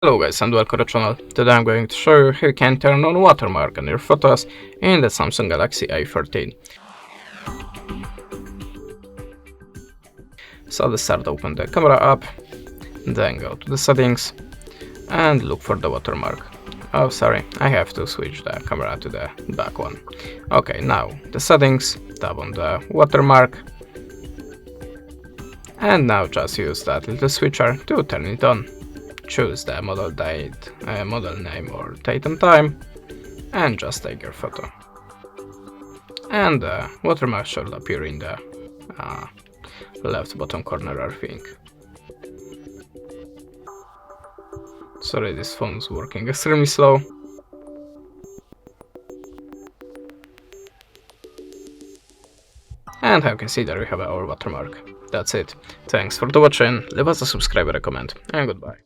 Hello guys and welcome to the channel. Today I'm going to show you how you can turn on watermark on your photos in the Samsung Galaxy A14. So let's start, open the camera app, then go to the settings and look for the watermark. Oh sorry, I have to switch the camera to the back one. Okay, now the settings, tap on the watermark and now just use that little switcher to turn it on. Choose the model date, model name or date and time, and just take your photo. And the watermark should appear in the left bottom corner, I think. Sorry, this phone's working extremely slow. And how you can see there we have our watermark. That's it. Thanks for watching, leave us a subscribe and a comment, and goodbye.